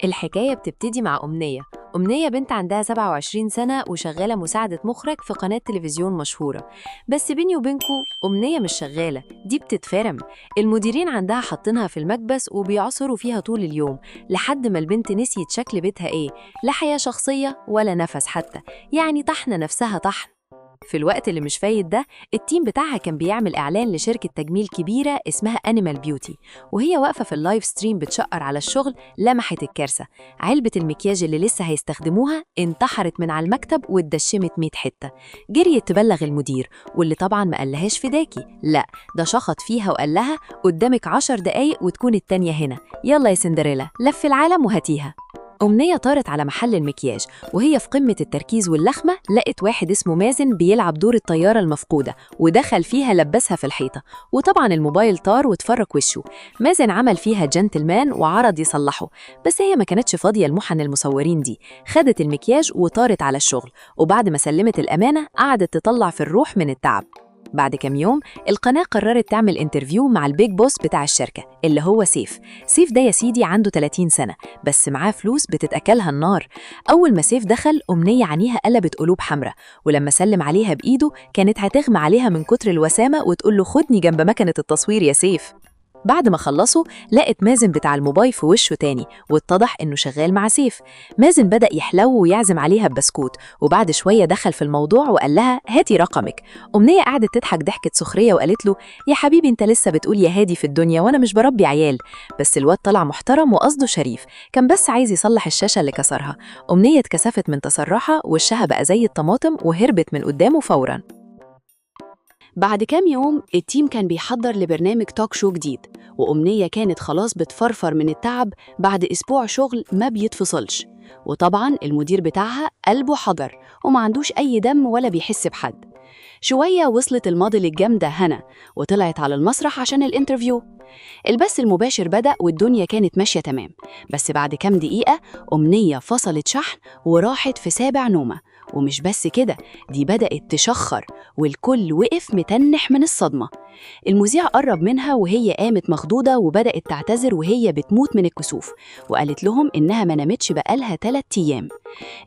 الحكاية بتبتدي مع أمنية بنت عندها 27 سنة وشغالة مساعدة مخرج في قناة تلفزيون مشهورة. بس بيني وبينكو، أمنية مش شغالة، دي بتتفرم. المديرين عندها حاطينها في المكبس وبيعصروا فيها طول اليوم، لحد ما البنت نسيت شكل بيتها إيه، لا حياة شخصية ولا نفس حتى، يعني طحنة نفسها طحن. في الوقت اللي مش فايت ده، التيم بتاعها كان بيعمل إعلان لشركة تجميل كبيرة اسمها أنيمال بيوتي، وهي واقفة في اللايف ستريم بتشقر على الشغل لمحت الكارثة. علبة المكياج اللي لسه هيستخدموها انتحرت من على المكتب واتدشمت 100 حتة. جريت تبلغ المدير، واللي طبعا ما قالهاش فداكي، لا ده شخط فيها وقال لها قدامك 10 دقايق وتكون التانية هنا، يلا يا سندريلا لف العالم وهاتيها. أمنية طارت على محل المكياج وهي في قمة التركيز واللخمة، لقت واحد اسمه مازن بيلعب دور الطيارة المفقودة، ودخل فيها لبسها في الحيطة، وطبعا الموبايل طار وتفرق وشه. مازن عمل فيها جنتلمان وعرض يصلحه، بس هي ما كانتش فاضية لمحن المصورين دي، خدت المكياج وطارت على الشغل، وبعد ما سلمت الأمانة قعدت تطلع في الروح من التعب. بعد كام يوم القناة قررت تعمل انترفيو مع البيج بوس بتاع الشركة اللي هو سيف ده يا سيدي عنده 30 سنة، بس معاه فلوس بتتأكلها النار. أول ما سيف دخل، أمنية عينيها قلبت قلوب حمراء، ولما سلم عليها بإيده كانت هتغمى عليها من كتر الوسامة وتقول له خدني جنب مكنة التصوير يا سيف. بعد ما خلصوا لقت مازن بتاع الموبايل في وشه تاني، واتضح انه شغال مع سيف. مازن بدأ يحلو ويعزم عليها ببسكوت، وبعد شوية دخل في الموضوع وقال لها هاتي رقمك. أمنية قعدت تضحك ضحكة سخرية وقالت له يا حبيبي انت لسه بتقول يا هادي في الدنيا وانا مش بربي عيال. بس الواد طلع محترم وقصده شريف، كان بس عايز يصلح الشاشة اللي كسرها. أمنية اتكسفت من تسرعها، وشها بقى زي الطماطم وهربت من قدامه فوراً. بعد كام يوم التيم كان بيحضر لبرنامج توك شو جديد، وأمنية كانت خلاص بتفرفر من التعب بعد أسبوع شغل ما بيتفصلش. وطبعا المدير بتاعها قلبه حجر وما عندوش أي دم ولا بيحس بحد. شوية وصلت الموديل الجامدة هنا وطلعت على المسرح عشان الانترفيو. البث المباشر بدأ والدنيا كانت ماشية تمام، بس بعد كام دقيقة أمنية فصلت شحن وراحت في سابع نومة. ومش بس كده، دي بدأت تشخر والكل وقف متنح من الصدمة. المذيع قرب منها وهي قامت مخضوضة وبدأت تعتذر وهي بتموت من الكسوف، وقالت لهم إنها ما نامتش بقالها 3 أيام.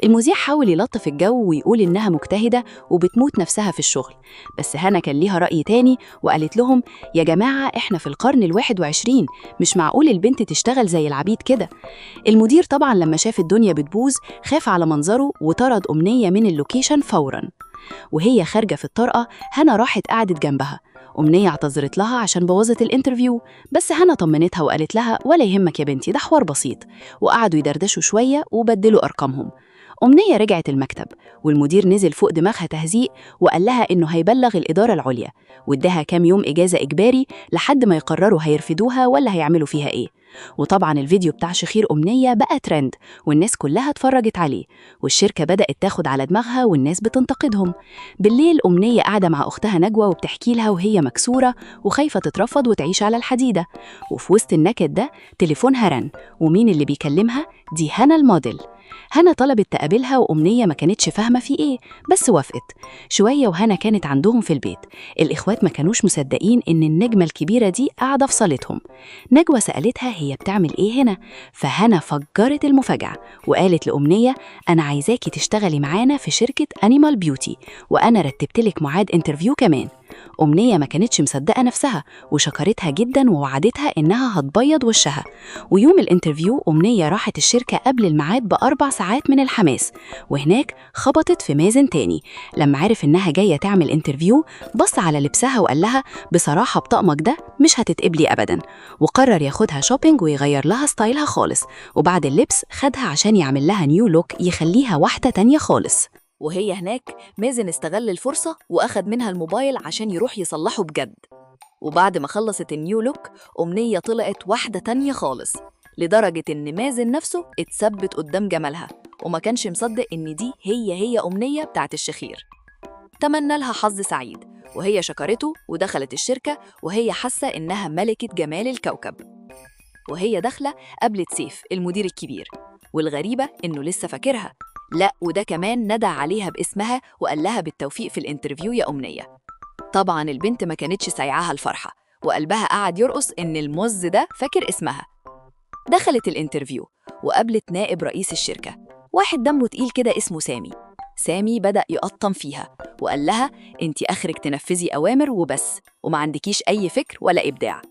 المذيع حاول يلطف الجو ويقول إنها مجتهدة وبتموت نفسها في الشغل، بس هنا كان ليها رأي تاني وقالت لهم يا جماعة إحنا في القرن 21، مش معقول البنت تشتغل زي العبيد كده. المدير طبعا لما شاف الدنيا بتبوظ خاف على منظره وطرد أمنية من اللوكيشن فوراً. وهي خارجة في الطرقة هنا راحت قعدت جنبها. أمنية اعتذرت لها عشان بوظت الانترفيو، بس هنا طمنتها وقالت لها ولا يهمك يا بنتي ده حوار بسيط، وقعدوا يدردشوا شوية وبدلوا أرقامهم. أمنية رجعت المكتب والمدير نزل فوق دماغها تهزيق وقال لها إنه هيبلغ الإدارة العليا، واداها كام يوم إجازة إجباري لحد ما يقرروا هيرفدوها ولا هيعملوا فيها إيه. وطبعا الفيديو بتاع شخير أمنية بقى ترند والناس كلها اتفرجت عليه، والشركة بدأت تاخد على دماغها والناس بتنتقدهم. بالليل أمنية قاعدة مع أختها نجوى وبتحكي لها وهي مكسورة وخايفة تترفض وتعيش على الحديدة. وفي وسط النكد ده تليفونها رن، ومين اللي بيكلمها؟ دي هنا الموديل. هنا طلبت تقابلها وأمنية ما كانتش فاهمة في إيه، بس وافقت. شوية وهنا كانت عندهم في البيت، الإخوات ما كانوش مصدقين إن النجمة الكبيرة دي قاعدة في صالتهم. نجوى سألتها هي بتعمل إيه هنا، فهنا فجرت المفاجأة وقالت لأمنية أنا عايزاكي تشتغلي معانا في شركة أنيمال بيوتي، وأنا رتبتلك ميعاد انترفيو كمان. أمنية ما كانتش مصدقة نفسها وشكرتها جدا ووعدتها إنها هتبيض وشها. ويوم الانترفيو أمنية راحت الشركة قبل الميعاد ب4 ساعات من الحماس، وهناك خبطت في مازن تاني. لما عرف إنها جاية تعمل انترفيو بص على لبسها وقال لها بصراحة بطقمك ده مش هتتقبلي أبدا، وقرر ياخدها شوبينج ويغير لها ستايلها خالص. وبعد اللبس خدها عشان يعمل لها نيو لوك يخليها واحدة تانية خالص. وهي هناك مازن استغل الفرصة وأخد منها الموبايل عشان يروح يصلحه بجد. وبعد ما خلصت النيو لوك أمنية طلعت واحدة تانية خالص، لدرجة إن مازن نفسه اتثبت قدام جمالها وما كانش مصدق إن دي هي أمنية بتاعت الشخير. تمنى لها حظ سعيد وهي شكرته ودخلت الشركة وهي حاسة إنها ملكة جمال الكوكب. وهي داخلة قابلت سيف المدير الكبير، والغريبة إنه لسه فاكرها، لا وده كمان ندى عليها باسمها وقال لها بالتوفيق في الانترفيو يا أمنية. طبعا البنت ما كانتش سايعاها الفرحة وقلبها قعد يرقص إن المز ده فاكر اسمها. دخلت الانترفيو وقابلت نائب رئيس الشركة، واحد دمه تقيل كده اسمه سامي. سامي بدأ يقطم فيها وقال لها انتي آخرك تنفذي أوامر وبس، وما عندكيش أي فكر ولا إبداع.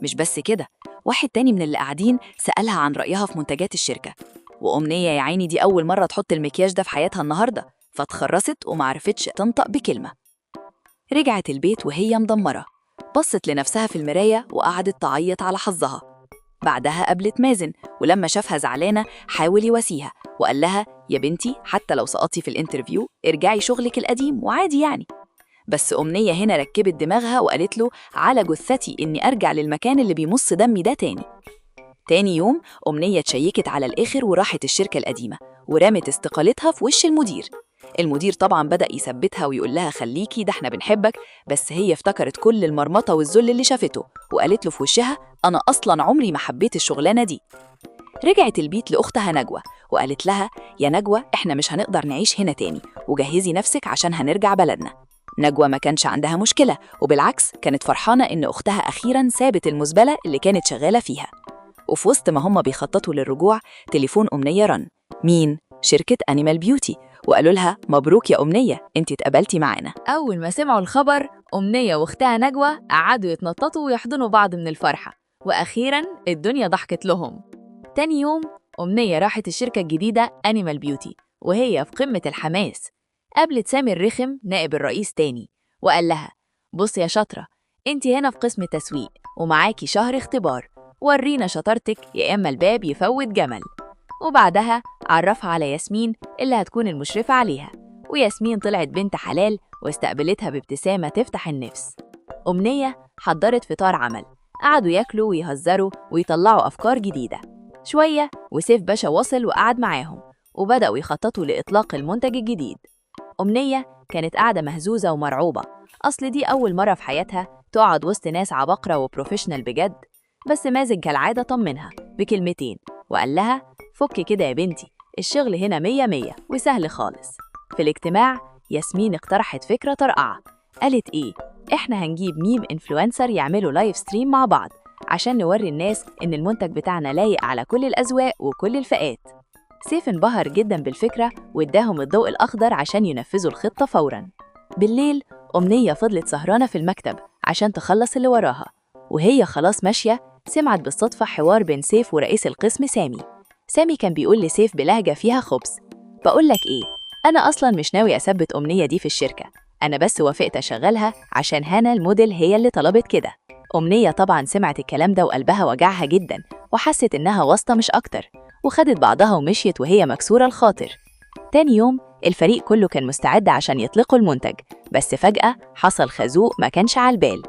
مش بس كده، واحد تاني من اللي قاعدين سألها عن رأيها في منتجات الشركة، وأمنية يا عيني دي أول مرة تحط المكياج ده في حياتها النهاردة، فاتخرست ومعرفتش تنطق بكلمة. رجعت البيت وهي مدمرة، بصت لنفسها في المراية وقعدت تعيط على حظها. بعدها قابلت مازن، ولما شافها زعلانة حاول يواسيها وقال لها يا بنتي حتى لو سقطتي في الانترفيو ارجعي شغلك القديم وعادي يعني. بس أمنية هنا ركبت دماغها وقالت له على جثتي إني أرجع للمكان اللي بيمص دمي ده تاني. تاني يوم أمنية تشيكت على الآخر وراحت الشركة القديمة ورمت استقالتها في وش المدير. المدير طبعا بدأ يثبتها ويقول لها خليكي ده احنا بنحبك، بس هي افتكرت كل المرمطة والذل اللي شافته وقالت له في وشها أنا أصلا عمري ما حبيت الشغلانة دي. رجعت البيت لأختها نجوى وقالت لها يا نجوى احنا مش هنقدر نعيش هنا تاني وجهزي نفسك عشان هنرجع بلدنا. نجوى ما كانش عندها مشكلة، وبالعكس كانت فرحانة إن أختها أخيراً سابت المزبلة اللي كانت شغالة فيها. وفي وسط ما هم بيخططوا للرجوع تليفون أمنية رن. مين؟ شركة أنيمال بيوتي، وقالوا لها مبروك يا أمنية انتي اتقبلتي معانا. أول ما سمعوا الخبر أمنية واختها نجوى قعدوا يتنططوا ويحضنوا بعض من الفرحة، وأخيراً الدنيا ضحكت لهم. تاني يوم أمنية راحت الشركة الجديدة أنيمال بيوتي وهي في قمة الحماس. قابلت سامي الرخم نائب الرئيس تاني وقال لها بص يا شاطرة انتي هنا في قسم التسويق ومعاكي شهر اختبار، ورينا شطارتك يا إما الباب يفوت جمل. وبعدها عرفها على ياسمين اللي هتكون المشرفة عليها، وياسمين طلعت بنت حلال واستقبلتها بابتسامة تفتح النفس. أمنية حضرت فطار عمل، قعدوا ياكلوا ويهزروا ويطلعوا أفكار جديدة. شوية وسيف باشا وصل وقعد معاهم وبدأوا يخططوا لإطلاق المنتج الجديد. أمنية كانت قاعدة مهزوزة ومرعوبة، أصل دي أول مرة في حياتها تقعد وسط ناس عباقرة وبروفيشنال بجد. بس مازن كالعادة طمنها بكلمتين وقال لها فكي كده يا بنتي، الشغل هنا 100 وسهل خالص. في الاجتماع ياسمين اقترحت فكرة طرقعة، قالت إيه؟ إحنا هنجيب ميم إنفلونسر يعملوا لايف ستريم مع بعض عشان نوري الناس إن المنتج بتاعنا لايق على كل الأذواق وكل الفئات. سيف انبهر جدا بالفكرة واداهم الضوء الأخضر عشان ينفذوا الخطة فوراً. بالليل أمنية فضلت سهرانة في المكتب عشان تخلص اللي وراها، وهي خلاص ماشية سمعت بالصدفة حوار بين سيف ورئيس القسم سامي. سامي كان بيقول لسيف بلهجة فيها خبز بقولك إيه، أنا أصلاً مش ناوي أثبت أمنية دي في الشركة، أنا بس وافقت أشغلها عشان هانا الموديل هي اللي طلبت كده. أمنية طبعاً سمعت الكلام ده وقلبها وجعها جداً وحست إنها واسطة مش أكتر، وخدت بعضها ومشيت وهي مكسورة الخاطر. تاني يوم الفريق كله كان مستعد عشان يطلقوا المنتج، بس فجأة حصل خازوق ما كانش على البال.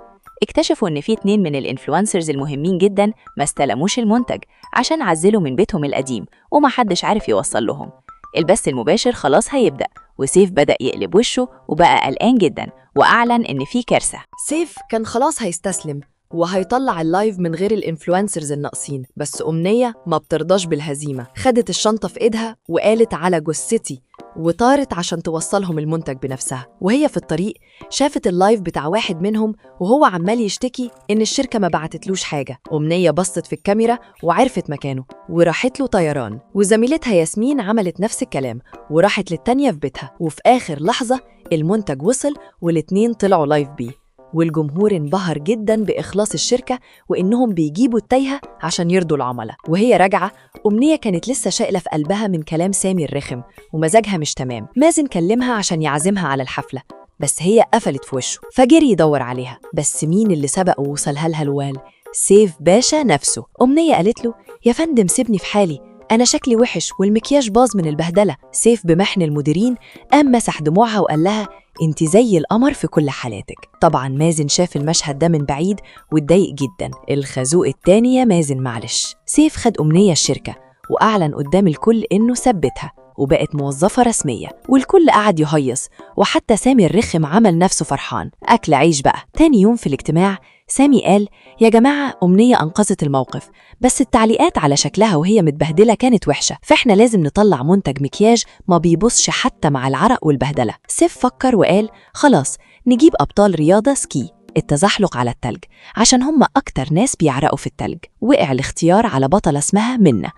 اكتشفوا إن في 2 من الانفلونسرز المهمين جدا ما استلموش المنتج عشان عزلوا من بيتهم القديم ومحدش عارف يوصل لهم. البث المباشر خلاص هيبدأ، وسيف بدأ يقلب وشه وبقى قلقان جدا وأعلن إن في كارثة. سيف كان خلاص هيستسلم وهيطلع اللايف من غير الانفلونسرز الناقصين، بس أمنية ما بترضاش بالهزيمة، خدت الشنطة في إيدها وقالت على جثتي وطارت عشان توصلهم المنتج بنفسها. وهي في الطريق شافت اللايف بتاع واحد منهم وهو عمال يشتكي إن الشركة ما بعتتلوش حاجة. أمنية بصت في الكاميرا وعرفت مكانه وراحت له طيران، وزميلتها ياسمين عملت نفس الكلام وراحت للتانية في بيتها، وفي آخر لحظة المنتج وصل والاتنين طلعوا لايف بيه. والجمهور انبهر جدا بإخلاص الشركة وإنهم بيجيبوا التايهة عشان يرضوا العملاء. وهي راجعة أمنية كانت لسه شائلة في قلبها من كلام سامي الرخم ومزاجها مش تمام. مازن كلمها عشان يعزمها على الحفلة، بس هي قفلت في وشه فجري يدور عليها. بس مين اللي سبق ووصلها لها الوال؟ سيف باشا نفسه. أمنية قالت له يا فندم سيبني في حالي، أنا شكلي وحش والمكياج باظ من البهدلة. سيف بمحن المديرين قام مسح دموعها وقال لها انت زي القمر في كل حالاتك. طبعا مازن شاف المشهد ده من بعيد واتضايق جدا. الخازوق التاني يا مازن معلش. سيف خد أمنية الشركة وأعلن قدام الكل إنه ثبتها وبقت موظفة رسمية، والكل قعد يهيص وحتى سامي الرخم عمل نفسه فرحان. أكل عيش بقى. تاني يوم في الاجتماع سامي قال يا جماعة أمنية أنقذت الموقف، بس التعليقات على شكلها وهي متبهدلة كانت وحشة، فإحنا لازم نطلع منتج مكياج ما بيبصش حتى مع العرق والبهدلة. سيف فكر وقال خلاص نجيب أبطال رياضة سكي التزحلق على التلج عشان هم أكتر ناس بيعرقوا في التلج. وقع الاختيار على بطلة اسمها منى،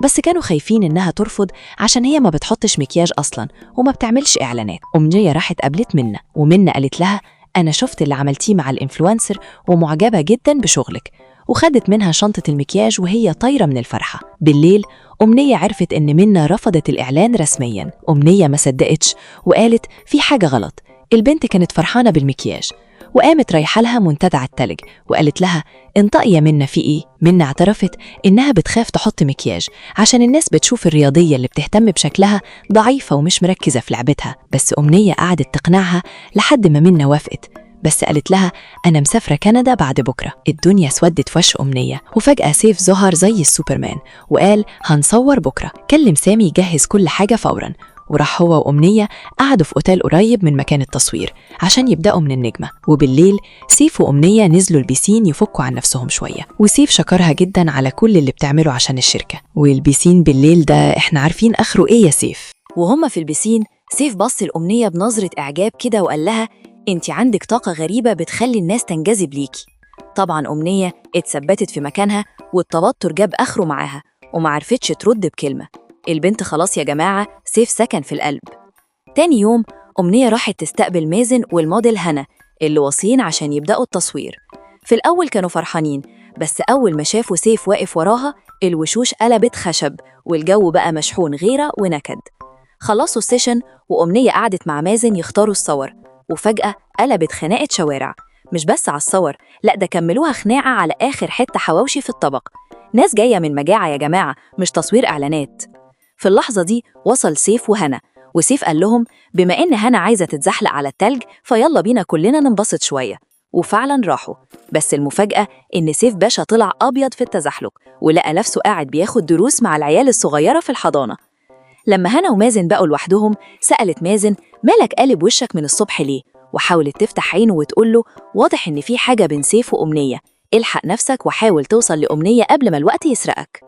بس كانوا خايفين إنها ترفض عشان هي ما بتحطش مكياج أصلاً وما بتعملش إعلانات. أمنية راحت قابلت منى، ومنى قالت لها أنا شفت اللي عملتيه مع الإنفلونسر ومعجبة جداً بشغلك، وخدت منها شنطة المكياج وهي طايرة من الفرحة. بالليل أمنية عرفت إن منى رفضت الإعلان رسمياً. أمنية ما صدقتش وقالت في حاجة غلط. البنت كانت فرحانة بالمكياج وقامت رايحة لها منتدى التلج وقالت لها انطقي يا منى في إيه؟ منى اعترفت إنها بتخاف تحط مكياج عشان الناس بتشوف الرياضية اللي بتهتم بشكلها ضعيفة ومش مركزة في لعبتها. بس أمنية قعدت تقنعها لحد ما منى وافقت، بس قالت لها أنا مسافرة كندا بعد بكرة. الدنيا سودت في وش أمنية، وفجأة سيف ظهر زي السوبرمان وقال هنصور بكرة. كلم سامي يجهز كل حاجة فوراً، وراح هو وأمنية قعدوا في أوتيل قريب من مكان التصوير عشان يبدأوا من النجمة. وبالليل سيف وأمنية نزلوا البيسين يفكوا عن نفسهم شوية، وسيف شكرها جدا على كل اللي بتعمله عشان الشركة. والبيسين بالليل ده احنا عارفين آخره إيه يا سيف؟ وهم في البسين سيف بص لأمنية بنظرة إعجاب كده وقال لها انتي عندك طاقة غريبة بتخلي الناس تنجذب ليكي. طبعا أمنية اتثبتت في مكانها والتوتر جاب آخره معاها ومعرفتش ترد بكلمة. البنت خلاص يا جماعة سيف سكن في القلب. تاني يوم أمنية راحت تستقبل مازن والموديل هنا اللي واصلين عشان يبدأوا التصوير. في الأول كانوا فرحانين، بس أول ما شافوا سيف واقف وراها الوشوش قلبت خشب والجو بقى مشحون غيرة ونكد. خلصوا السيشن وأمنية قعدت مع مازن يختاروا الصور، وفجأة قلبت خناقة شوارع. مش بس على الصور، لأ ده كملوها خناقة على آخر حتة حواوشي في الطبق. ناس جاية من مجاعة يا جماعة، مش تصوير إعلانات. في اللحظة دي وصل سيف وهنا، وسيف قال لهم بما إن هنا عايزة تتزحلق على التلج فيلا بينا كلنا ننبسط شوية. وفعلا راحوا، بس المفاجأة إن سيف باشا طلع أبيض في التزحلق ولقى نفسه قاعد بياخد دروس مع العيال الصغيرة في الحضانة. لما هنا ومازن بقوا لوحدهم سألت مازن مالك قالب وشك من الصبح ليه؟ وحاولت تفتح عينه وتقول له واضح إن في حاجة بين سيف وأمنية، الحق نفسك وحاول توصل لأمنية قبل ما الوقت يسرقك.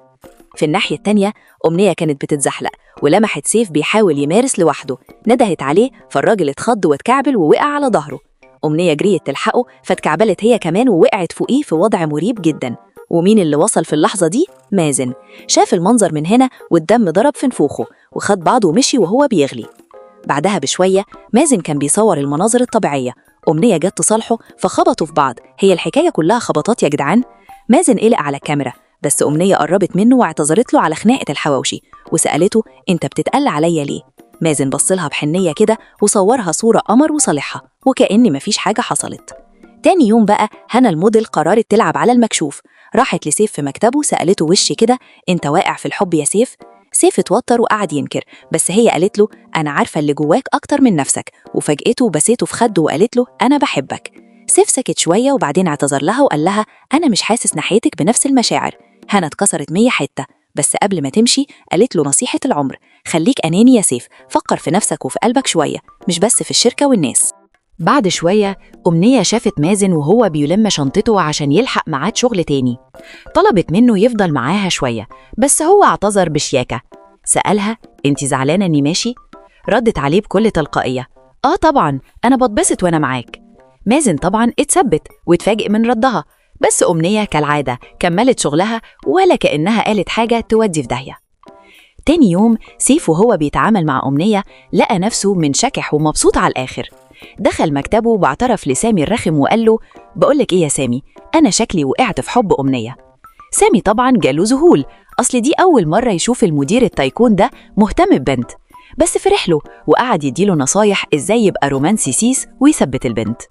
في الناحية التانية أمنية كانت بتتزحلق ولمحت سيف بيحاول يمارس لوحده، ندهت عليه فالراجل اتخض واتكعبل ووقع على ظهره. أمنية جريت تلحقه فاتكعبلت هي كمان ووقعت فوقيه في وضع مريب جدا. ومين اللي وصل في اللحظة دي؟ مازن. شاف المنظر من هنا والدم ضرب في نفوخه وخد بعضه ومشي وهو بيغلي. بعدها بشوية مازن كان بيصور المناظر الطبيعية، أمنية جت تصالحه فخبطوا في بعض. هي الحكاية كلها خبطات يا جدعان. مازن قلق على الكاميرا، بس أمنية قربت منه واعتذرت له على خناقة الحواوشي وسألته انت بتتقل عليا ليه؟ مازن بصلها بحنية كده وصورها صورة قمر وصالحها وكأن مفيش حاجة حصلت. تاني يوم بقى هنا الموديل قررت تلعب على المكشوف، راحت لسيف في مكتبه سألته وش كده انت واقع في الحب يا سيف؟ سيف اتوتر وقعد ينكر، بس هي قالت له أنا عارفة اللي جواك أكتر من نفسك، وفاجئته وبسيته في خده وقالت له أنا بحبك. سيف سكت شوية وبعدين اعتذر لها وقال لها أنا مش حاسس ناحيتك بنفس المشاعر. هنا اتكسرت 100 حتة، بس قبل ما تمشي قالت له نصيحة العمر، خليك أناني يا سيف، فكر في نفسك وفي قلبك شوية مش بس في الشركة والناس. بعد شوية أمنية شافت مازن وهو بيلم شنطته عشان يلحق ميعاد شغل تاني. طلبت منه يفضل معاها شوية، بس هو اعتذر بشياكة. سألها انت زعلانة اني ماشي؟ ردت عليه بكل تلقائية طبعا أنا بتبسط وأنا معاك. مازن طبعا اتثبت واتفاجئ من ردها، بس أمنية كالعادة كملت شغلها ولا كأنها قالت حاجة تودي في داهية. تاني يوم سيف وهو بيتعامل مع أمنية لقى نفسه منشكح ومبسوط على الآخر. دخل مكتبه واعترف لسامي الرخم وقال له بقولك إيه يا سامي، أنا شكلي وقعت في حب أمنية. سامي طبعا جاله ذهول، أصل دي أول مرة يشوف المدير التايكون ده مهتم ببنت، بس فرح له وقعد يديله نصايح إزاي يبقى رومانسي سيس ويثبت البنت.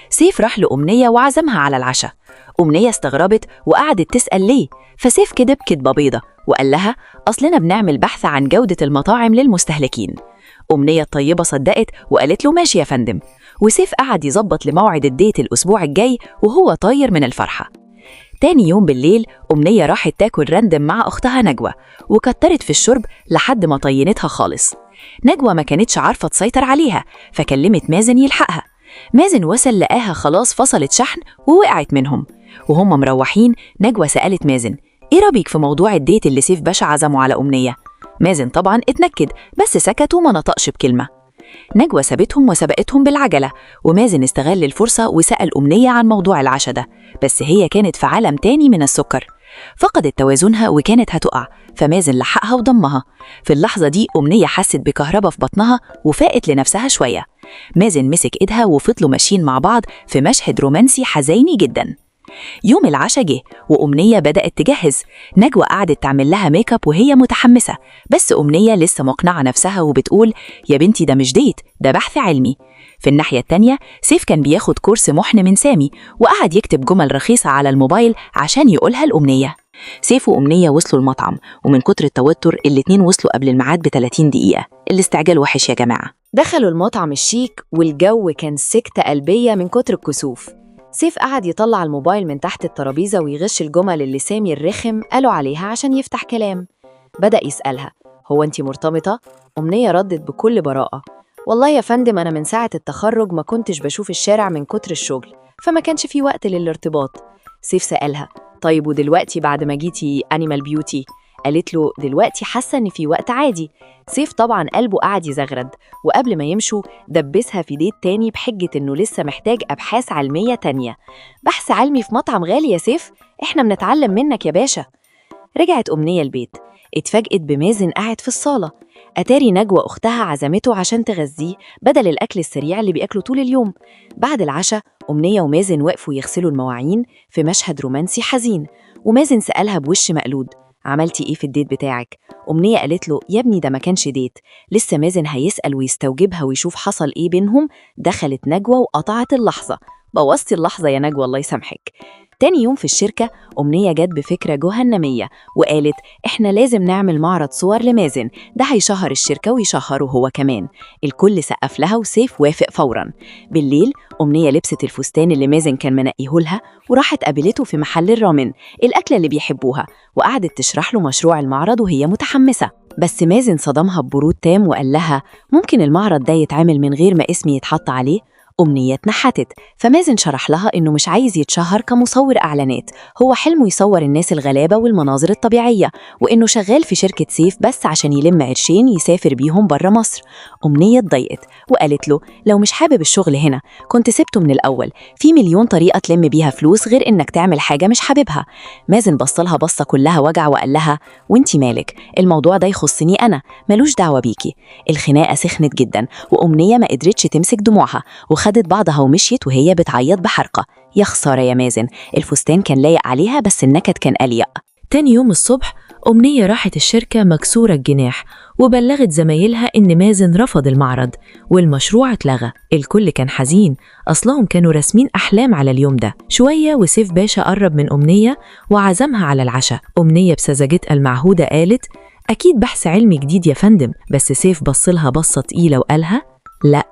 سيف راح لأمنية وعزمها على العشاء. أمنية استغربت وقعدت تسأل ليه، فسيف كدب كدبة بيضة وقال لها أصلنا بنعمل بحث عن جودة المطاعم للمستهلكين. أمنية الطيبة صدقت وقالت له ماشي يا فندم، وسيف قعد يظبط لموعد الديت الأسبوع الجاي وهو طاير من الفرحة. تاني يوم بالليل أمنية راحت تاكل راندم مع أختها نجوى وكترت في الشرب لحد ما طينتها خالص. نجوى ما كانتش عارفة تسيطر عليها فكلمت مازن يلحقها. مازن وصل لقاها خلاص فصلت شحن ووقعت منهم. وهم مروحين نجوى سألت مازن إيه رأيك في موضوع الديت اللي سيف باشا عزمه على أمنية؟ مازن طبعا اتنكد بس سكت وما نطقش بكلمة. نجوى سابتهم وسبقتهم بالعجلة، ومازن استغل الفرصة وسأل أمنية عن موضوع العشاء ده، بس هي كانت في عالم تاني من السكر. فقدت توازنها وكانت هتقع، فمازن لحقها وضمها. في اللحظة دي أمنية حست بكهرباء في بطنها وفاقت لنفسها شوية. مازن مسك إيدها وفضلوا ماشيين مع بعض في مشهد رومانسي حزيني جدا. يوم العشاء جه وأمنية بدأت تجهز. نجوى قعدت تعمل لها ميك اب وهي متحمسة، بس أمنية لسه مقنعة نفسها وبتقول يا بنتي ده مش ديت، ده بحث علمي. في الناحية التانية سيف كان بياخد كورس محن من سامي، وقعد يكتب جمل رخيصة على الموبايل عشان يقولها لأمنية. سيف وأمنية وصلوا المطعم، ومن كتر التوتر الاتنين وصلوا قبل الميعاد ب30 دقيقة. الاستعجال وحش يا جماعة. دخلوا المطعم الشيك والجو كان سكتة قلبية من كتر الكسوف. سيف قعد يطلع الموبايل من تحت الترابيزة ويغش الجمل اللي سامي الرخم قالوا عليها عشان يفتح كلام. بدأ يسألها هو أنتي مرتبطة؟ أمنية ردت بكل براءة والله يا فندم أنا من ساعة التخرج ما كنتش بشوف الشارع من كتر الشغل، فما كانش في وقت للارتباط. سيف سألها طيب ودلوقتي بعد ما جيتي أنيمال بيوتي؟ قالت له دلوقتي حاسة إن في وقت عادي. سيف طبعا قلبه قعد يزغرد، وقبل ما يمشوا دبسها في ديت تاني بحجة إنه لسه محتاج أبحاث علمية تانية. بحث علمي في مطعم غالي يا سيف؟ إحنا بنتعلم منك يا باشا. رجعت أمنية البيت، اتفاجئت بمازن قاعد في الصالة. أتاري نجوى أختها عزمته عشان تغذيه بدل الأكل السريع اللي بيأكله طول اليوم. بعد العشاء أمنية ومازن وقفوا يغسلوا المواعين في مشهد رومانسي حزين، ومازن سألها بوش مقلود عملتي إيه في الديت بتاعك؟ أمنية قالت له يا ابني ده ما كانش ديت. لسه مازن هيسأل ويستوجبها ويشوف حصل إيه بينهم، دخلت نجوى وقطعت اللحظة. بوظتي اللحظة يا نجوى الله يسامحك. تاني يوم في الشركة أمنية جت بفكرة جهنمية وقالت إحنا لازم نعمل معرض صور لمازن، ده هيشهر الشركة ويشهره هو كمان. الكل سقف لها وسيف وافق فوراً. بالليل أمنية لبست الفستان اللي مازن كان منقيهولها وراحت قابلته في محل الرامن، الأكلة اللي بيحبوها، وقعدت تشرح له مشروع المعرض وهي متحمسة. بس مازن صدمها ببرود تام وقال لها ممكن المعرض ده يتعمل من غير ما اسمي يتحط عليه؟ أمنية اتنحتت، فمازن شرح لها إنه مش عايز يتشهر كمصور إعلانات، هو حلمه يصور الناس الغلابة والمناظر الطبيعية، وإنه شغال في شركة سيف بس عشان يلم قرشين يسافر بيهم برا مصر. أمنية اتضايقت وقالت له لو مش حابب الشغل هنا كنت سبته من الأول، في مليون طريقة تلم بيها فلوس غير إنك تعمل حاجة مش حاببها. مازن بصلها بصة كلها وجع وقال لها وإنتي مالك، الموضوع ده يخصني أنا، ملوش دعوة بيكي. الخناقة سخنت جدا وأمنية ما قدرتش تمسك دموعها خدت بعضها ومشيت وهي بتعيط بحرقة. يا خسارة يا مازن، الفستان كان لايق عليها بس النكد كان أليق. تاني يوم الصبح أمنية راحت الشركة مكسورة الجناح وبلغت زمايلها إن مازن رفض المعرض والمشروع اتلغى. الكل كان حزين، أصلهم كانوا راسمين أحلام على اليوم ده. شوية وسيف باشا قرب من أمنية وعزمها على العشاء. أمنية بسذاجتها المعهودة قالت أكيد بحث علمي جديد يا فندم، بس سيف بصلها بصة تقيلة وقالها لأ،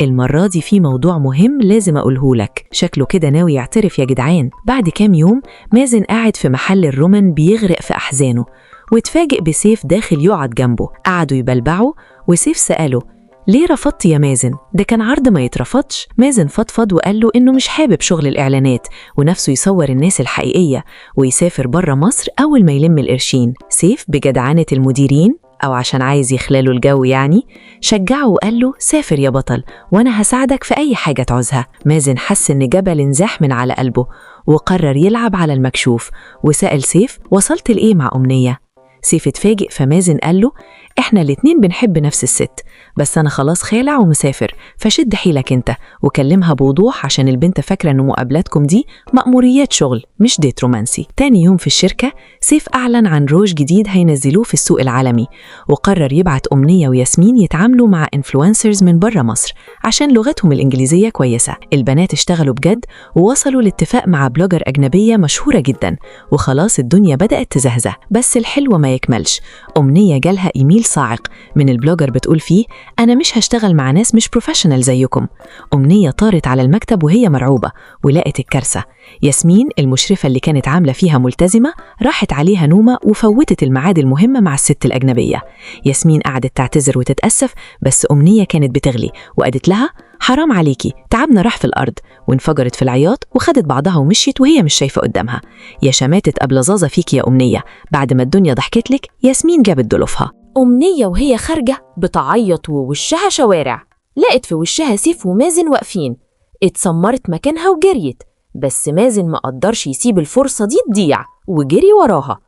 المرة دي في موضوع مهم لازم أقولهولك. شكله كده ناوي يعترف يا جدعان. بعد كام يوم مازن قاعد في محل الرومن بيغرق في أحزانه، واتفاجئ بسيف داخل يقعد جنبه. قعدوا يبلبعوا وسيف سأله ليه رفضت يا مازن؟ ده كان عرض ما يترفضش. مازن فضفض وقال له إنه مش حابب شغل الإعلانات ونفسه يصور الناس الحقيقية ويسافر برا مصر أول ما يلم القرشين. سيف بجدعنة المديرين أو عشان عايز يخلاله الجو يعني شجعه وقال له سافر يا بطل وأنا هساعدك في أي حاجة تعوزها. مازن حس إن جبل انزاح من على قلبه وقرر يلعب على المكشوف وسأل سيف وصلت لإيه مع أمنية؟ سيف اتفاجئ، فمازن قال له إحنا الاتنين بنحب نفس الست، بس أنا خلاص خالع ومسافر، فشد حيلك أنت وكلمها بوضوح عشان البنت فاكرة إن مقابلاتكم دي مأموريات شغل مش ديت رومانسي. تاني يوم في الشركة سيف أعلن عن روج جديد هينزلوه في السوق العالمي، وقرر يبعت أمنية وياسمين يتعاملوا مع إنفلونسرز من برا مصر عشان لغتهم الإنجليزية كويسة. البنات اشتغلوا بجد ووصلوا لاتفاق مع بلوجر أجنبية مشهورة جدا، وخلاص الدنيا بدأت تزهزه. بس الحلو ما يكملش، أمنية جالها إيميل صاعق من البلوجر بتقول فيه أنا مش هشتغل مع ناس مش بروفيشنال زيكم. أمنية طارت على المكتب وهي مرعوبة ولقت الكارثة. ياسمين المشرفة اللي كانت عاملة فيها ملتزمة راحت عليها نومة وفوتت الميعاد المهمة مع الست الأجنبية. ياسمين قعدت تعتذر وتتأسف، بس أمنية كانت بتغلي وقالت لها حرام عليكي، تعبنا راح في الأرض، وانفجرت في العياط وخدت بعضها ومشيت وهي مش شايفة قدامها. يا شماتة أبلزازة فيك يا أمنية، بعد ما الدنيا ضحكت لك ياسمين جابت ضلوفها. أمنية وهي خارجة بتعيط ووشها شوارع. لقت في وشها سيف ومازن واقفين. اتسمرت مكانها وجريت، بس مازن ما قدرش يسيب الفرصة دي تضيع وجري وراها.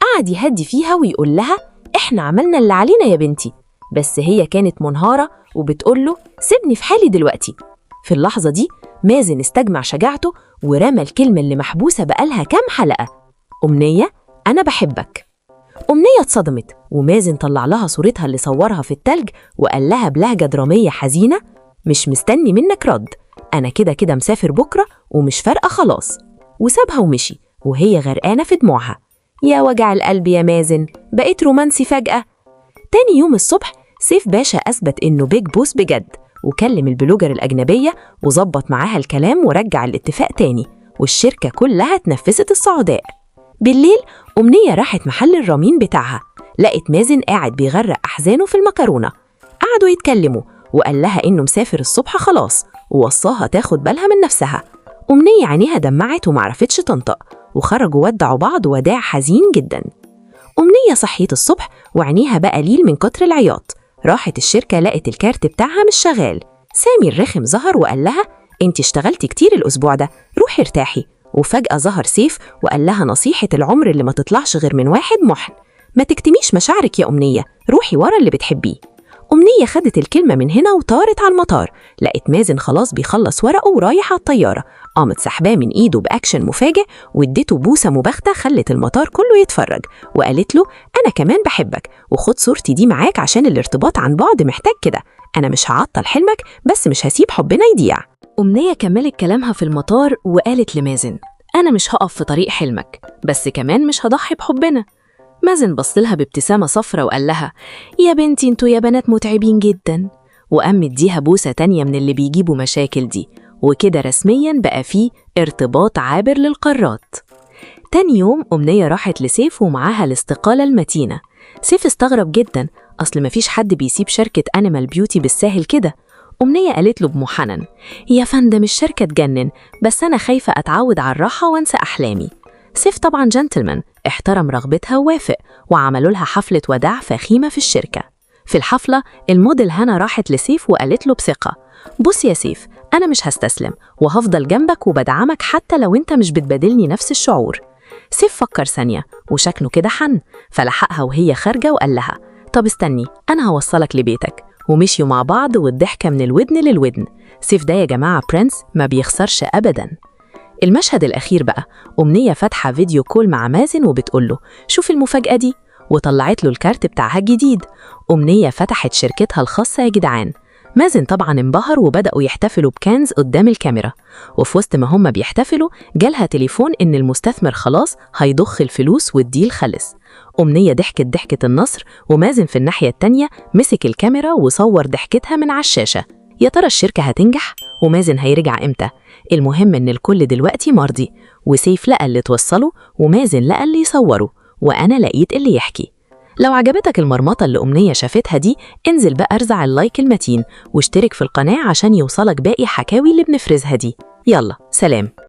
قعد يهدي فيها ويقول لها احنا عملنا اللي علينا يا بنتي، بس هي كانت منهارة وبتقوله سيبني في حالي دلوقتي. في اللحظة دي مازن استجمع شجاعته ورمى الكلمة اللي محبوسة بقالها كام حلقة: أمنية أنا بحبك. أمنية اتصدمت، ومازن طلع لها صورتها اللي صورها في التلج وقال لها بلهجة درامية حزينة: مش مستني منك رد، أنا كده كده مسافر بكرة ومش فارقة خلاص. وسابها ومشي وهي غرقانة في دموعها. يا وجع القلب يا مازن، بقيت رومانسي فجأة. تاني يوم الصبح سيف باشا أثبت إنه بيج بوس بجد، وكلم البلوجر الأجنبية وظبط معاها الكلام ورجع الاتفاق تاني، والشركة كلها اتنفست السعداء. بالليل أمنية راحت محل الرامين بتاعها، لقت مازن قاعد بيغرق أحزانه في المكرونة. قعدوا يتكلموا وقال لها إنه مسافر الصبح خلاص، ووصاها تاخد بالها من نفسها. أمنية عينيها دمعت ومعرفتش تنطق، وخرجوا ودعوا بعض وداع حزين جدا. أمنية صحيت الصبح وعينيها بقى ليل من كتر العياط. راحت الشركة لقت الكارت بتاعها مش شغال. سامي الرخم ظهر وقال لها انت اشتغلتي كتير الأسبوع ده، روحي ارتاحي. وفجأة ظهر سيف وقال لها نصيحة العمر اللي ما تطلعش غير من واحد محن: ما تكتميش مشاعرك يا أمنية، روحي ورا اللي بتحبيه. أمنية خدت الكلمة من هنا وطارت على المطار. لقت مازن خلاص بيخلص ورقه ورايح على الطيارة. قامت سحباه من إيده بأكشن مفاجئ واديته بوسة مباغتة خلت المطار كله يتفرج، وقالت له أنا كمان بحبك، وخد صورتي دي معاك عشان الارتباط عن بعد محتاج كده. أنا مش هعطل حلمك، بس مش هسيب حبنا يضيع. أمنية كملت كلامها في المطار وقالت لمازن أنا مش هقف في طريق حلمك، بس كمان مش هضحي بحبنا. مازن بصلها بابتسامة صفرة وقال لها يا بنتي انتوا يا بنات متعبين جدا، وقام مديها بوسة تانية من اللي بيجيبوا مشاكل دي. وكده رسميا بقى فيه ارتباط عابر للقارات. تاني يوم أمنية راحت لسيف ومعاها الاستقالة المتينة. سيف استغرب جدا، أصل مفيش حد بيسيب شركة أنيمال بيوتي بالساهل كده. أمنية قالت له بمحنن يا فندم الشركة تجنن، بس أنا خايفة أتعود على الراحة وانسى أحلامي. سيف طبعا جنتلمان احترم رغبتها ووافق، وعملوا لها حفلة وداع فخيمة في الشركة. في الحفلة الموديل هنا راحت لسيف وقالت له بثقة بص يا سيف، أنا مش هستسلم وهفضل جنبك وبدعمك حتى لو أنت مش بتبادلني نفس الشعور. سيف فكر ثانية وشكله كده حن، فلحقها وهي خارجة وقال لها طب استني أنا هوصلك لبيتك. ومشيوا مع بعض والضحكة من الودن للودن. سيف ده يا جماعة برنس ما بيخسرش أبداً. المشهد الأخير بقى أمنية فاتحة فيديو كول مع مازن وبتقوله شوف المفاجأة دي، وطلعت له الكارت بتاعها الجديد. أمنية فتحت شركتها الخاصة يا جدعان. مازن طبعا انبهر وبدأوا يحتفلوا بكنز قدام الكاميرا. وفي وسط ما هم بيحتفلوا جالها تليفون إن المستثمر خلاص هيضخ الفلوس والديل خلص. أمنية ضحكت ضحكة النصر، ومازن في الناحية التانية مسك الكاميرا وصور ضحكتها من على الشاشة. يا ترى الشركة هتنجح؟ ومازن هيرجع إمتى؟ المهم إن الكل دلوقتي مرضي، وسيف لقى اللي توصله ومازن لقى اللي يصوره، وأنا لقيت اللي يحكي. لو عجبتك المرمطة اللي أمنية شافتها دي انزل بقى ارزع اللايك المتين واشترك في القناة عشان يوصلك باقي حكاوي اللي بنفرزها دي. يلا سلام.